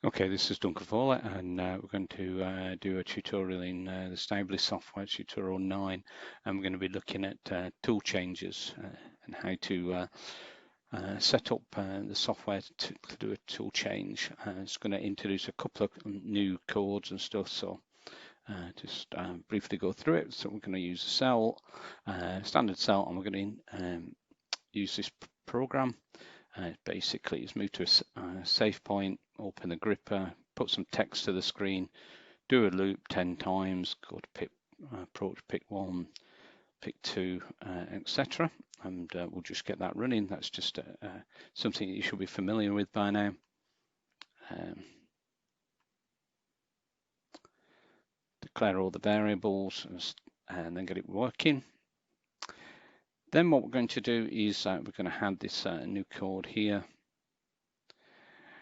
Okay, this is Duncan Fowler, and we're going to do a tutorial in the Stäubli software, tutorial 9, and we're going to be looking at tool changes and how to set up the software to do a tool change. It's going to introduce a couple of new codes and stuff, so just briefly go through it. So we're going to use a cell, standard cell, and we're going to use this program. Basically, it's moved to a safe point, open the gripper, put some text to the screen, do a loop 10 times, go to pick, approach pick 1, pick 2, etc. And we'll just get that running. That's just something you should be familiar with by now. Declare all the variables and then get it working. Then what we're going to do is we're going to add this new code here.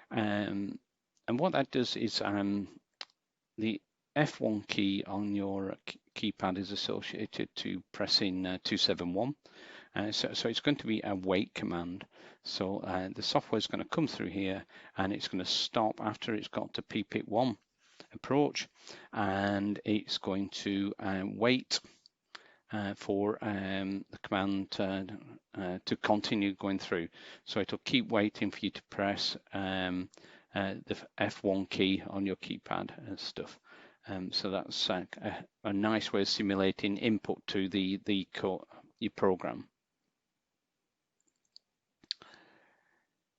And what that does is the F1 key on your keypad is associated to pressing 271. So it's going to be a wait command. So the software is going to come through here and it's going to stop after it's got to PPIC1 approach, and it's going to wait for the command to continue going through. So it'll keep waiting for you to press the F1 key on your keypad and stuff. So that's a nice way of simulating input to your program.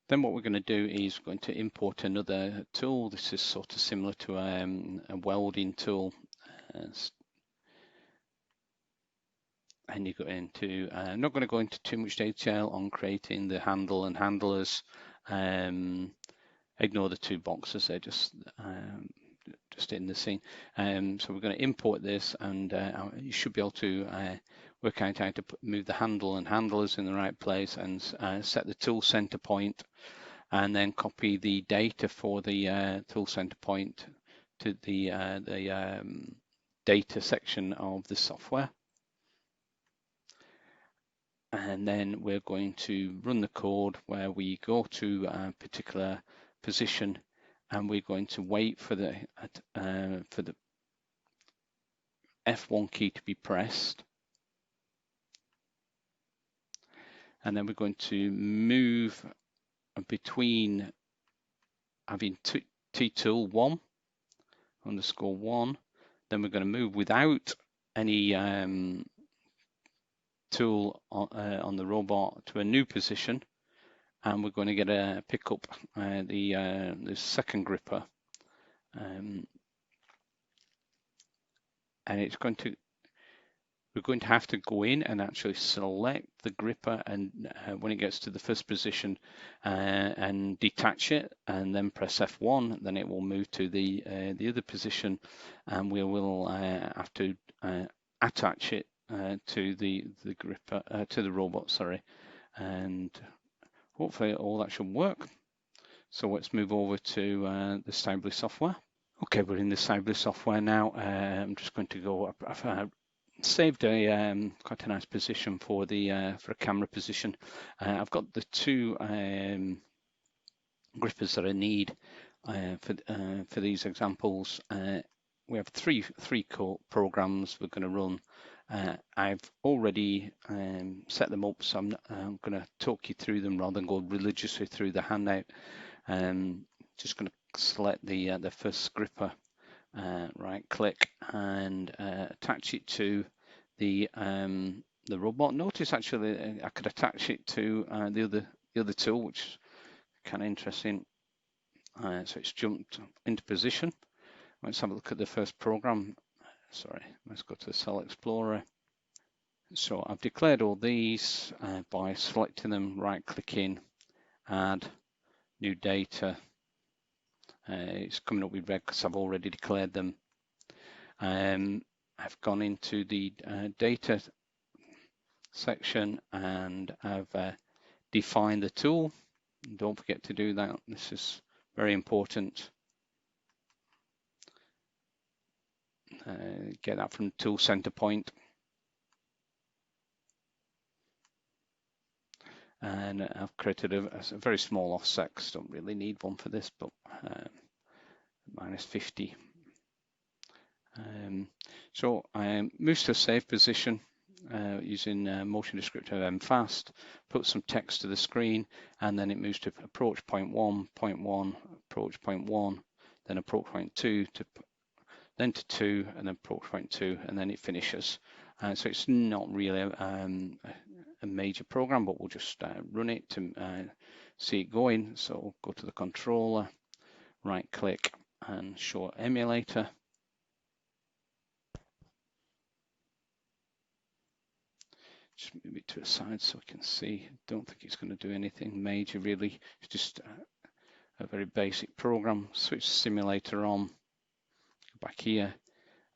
Then what we're going to do is we're going to import another tool. This is sort of similar to a welding tool. And you go into, I'm not going to go into too much detail on creating the handle and handlers. Ignore the two boxes, they're just in the scene. So we're going to import this, and you should be able to work out how to move the handle and handlers in the right place, and set the tool center point, and then copy the data for the tool center point to the data section of the software. And then we're going to run the code where we go to a particular position, and we're going to wait for the F1 key to be pressed, and then we're going to move between having T-tool 1 underscore 1, then we're going to move without any tool on the robot to a new position, and we're going to get a pick up the second gripper, and it's going to, we're going to have to go in and actually select the gripper, and when it gets to the first position and detach it, and then press F1, then it will move to the other position, and we will have to attach it to the gripper, to the robot, sorry, and hopefully all that should work. So let's move over to the Stäubli software. Okay, we're in the Stäubli software now. I'm just going to go up. I've saved a quite a nice position for a camera position. I've got the two grippers that I need for these examples. We have three programs we're going to run. I've already set them up, so I'm going to talk you through them rather than go religiously through the handout. Just going to select the first gripper, right click, and attach it to the robot. Notice actually I could attach it to the other tool, which is kind of interesting. So it's jumped into position. Let's have a look at the first program. Sorry, let's go to the Cell Explorer. So I've declared all these by selecting them, right clicking, add new data. It's coming up with red because I've already declared them. I've gone into the data section and I've defined the tool. Don't forget to do that. This is very important. Get that from tool center point. And I've created a very small offset because I don't really need one for this, but -50. So moves to a save position using motion descriptor MFast, puts some text to the screen, and then it moves to approach point 1, approach point 1, then approach point 2, then to 2, and then approach point 2, and then it finishes. So it's not really a major program, but we'll just run it to see it going. So go to the controller, right click, and show emulator. Just move it to a side so we can see. Don't think it's going to do anything major really. It's just a very basic program. Switch simulator on. Go back here.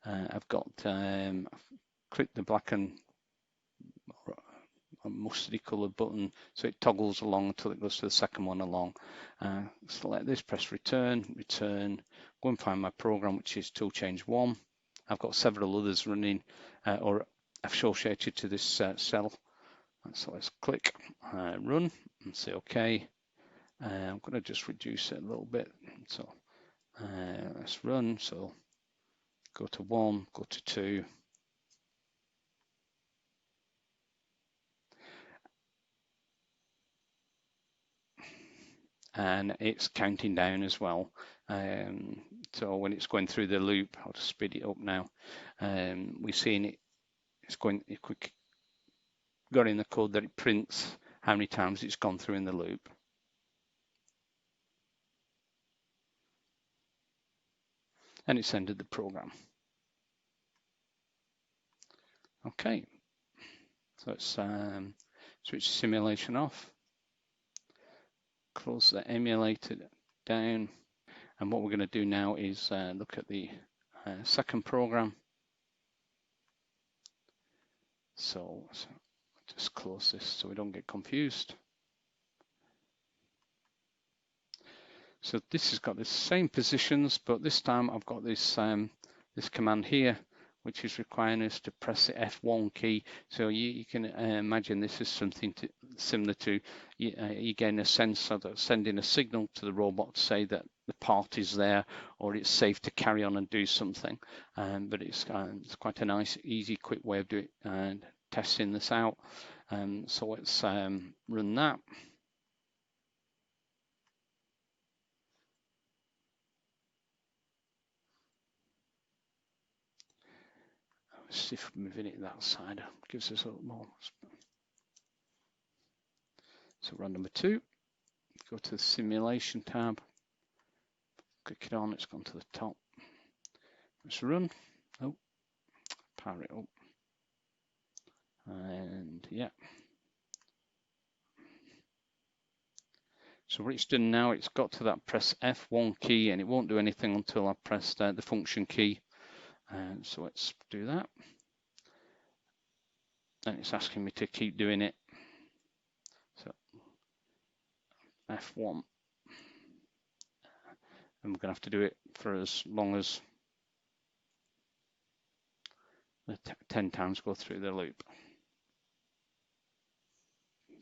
I've clicked the black and mustardy coloured button, so it toggles along until it goes to the second one along. Select this, press return, go and find my program, which is tool change 1. I've got several others running or associated to this cell. So let's click run and say OK. I'm going to just reduce it a little bit. So let's run. So go to 1, go to 2. And it's counting down as well. So when it's going through the loop, I'll just speed it up now. We're seeing it's going, if we got in the code that it prints how many times it's gone through in the loop. And it's ended the program. Okay, so let's switch simulation off. Close the emulator down, and what we're going to do now is look at the second program. So just close this so we don't get confused. So this has got the same positions, but this time I've got this this command here, which is requiring us to press the F1 key. So you can imagine this is something similar to you gain a sensor that's sending a signal to the robot to say that the part is there or it's safe to carry on and do something. But it's quite a nice, easy, quick way of doing testing this out. So let's run that. Let's see if moving it that side gives us a little more. So run number 2, go to the simulation tab, click it on, it's gone to the top. Let's run. Oh, power it up. And yeah. So what it's done now, it's got to that press F1 key, and it won't do anything until I press the function key. So let's do that. And it's asking me to keep doing it. So F1. And we're going to have to do it for as long as the 10 times go through the loop.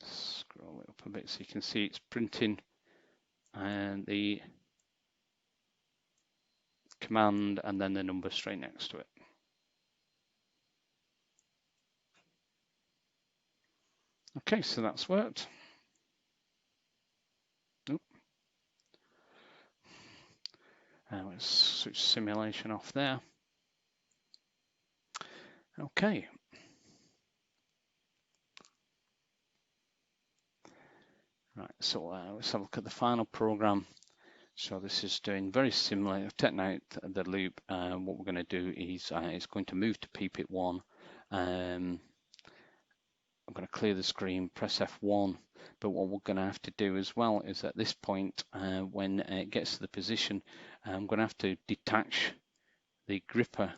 Scroll it up a bit so you can see it's printing and the command and then the number straight next to it. Okay, so that's worked. Nope. Let's switch simulation off there. Okay. Right, so let's have a look at the final program. So this is doing very similar. I've taken out the loop. What we're going to do is it's going to move to PPIP1. I'm going to clear the screen, press F1, but what we're going to have to do as well is at this point, when it gets to the position, I'm going to have to detach the gripper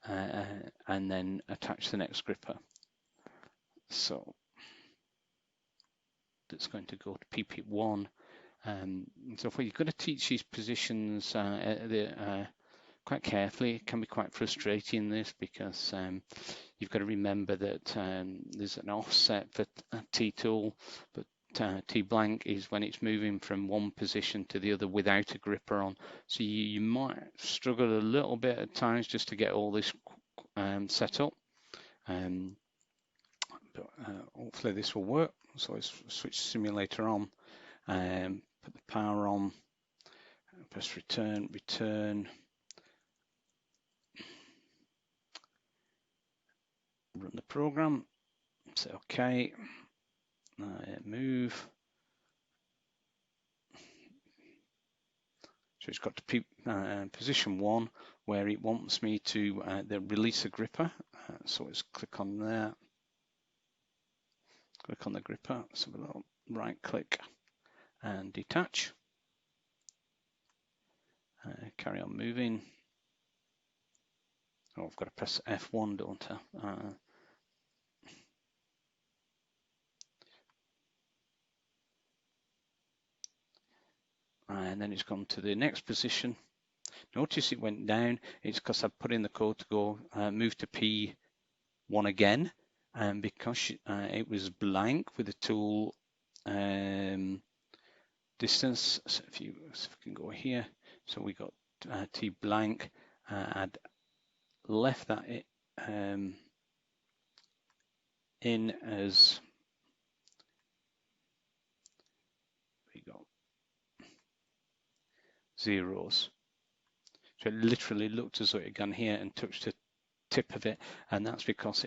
and then attach the next gripper. So that's going to go to PPIP1. So if you've got to teach these positions quite carefully, it can be quite frustrating this because you've got to remember that there's an offset for T tool, but T blank is when it's moving from one position to the other without a gripper on. So you might struggle a little bit at times just to get all this set up. But hopefully this will work. So let's switch simulator on, put the power on, press return, run the program, say OK, move. So it's got to position 1 where it wants me to release a gripper. So let's click on there. Click on the gripper, so we'll right click and detach. Carry on moving. Oh, I've got to press F1, don't I? And then it's gone to the next position. Notice it went down. It's because I put in the code to go move to P1 again, and because it was blank with the tool distance. So if we can go here, so we got T blank. I'd left that in as we got zeros. So it literally looked as though it had gone here and touched the tip of it, and that's because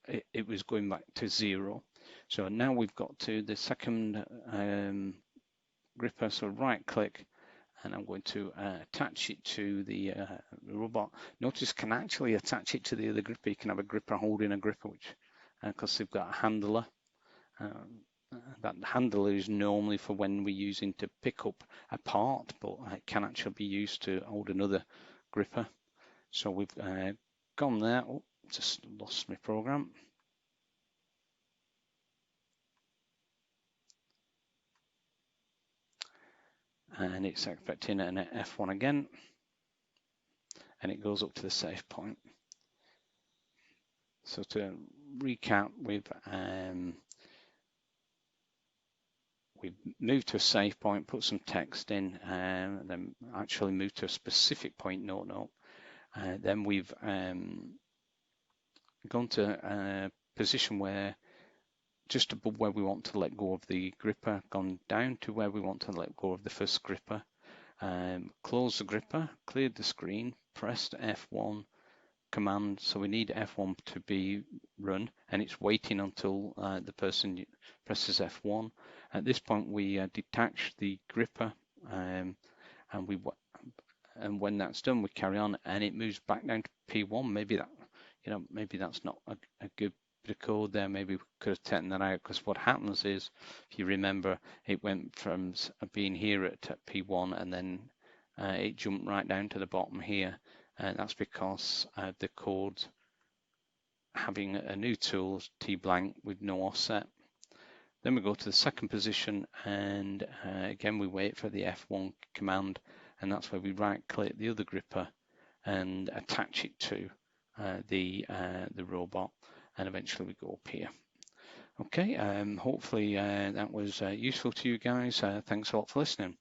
it was going back to 0. So now we've got to the second gripper, so right click, and I'm going to attach it to the robot. Notice can actually attach it to the other gripper. You can have a gripper holding a gripper, which because they've got a handler. That handler is normally for when we're using to pick up a part, but it can actually be used to hold another gripper. So we've gone there. Oh, just lost my program. And it's expecting an F1 again, and it goes up to the save point. So to recap, we've moved to a save point, put some text in, and then actually moved to a specific point, note. Then we've gone to a position where just above where we want to let go of the gripper, gone down to where we want to let go of the first gripper, close the gripper, cleared the screen, pressed F1 command, so we need F1 to be run, and it's waiting until the person presses F1. At this point we detach the gripper, and when that's done we carry on, and it moves back down to P1. Maybe that's not a good bit of code there. Maybe we could have taken that out, because what happens is, if you remember, it went from being here at P1 and then it jumped right down to the bottom here, and that's because the code having a new tool, T blank, with no offset. Then we go to the second position, and again we wait for the F1 command, and that's where we right click the other gripper and attach it to the robot, and eventually we go up here. Okay, hopefully that was useful to you guys. Thanks a lot for listening.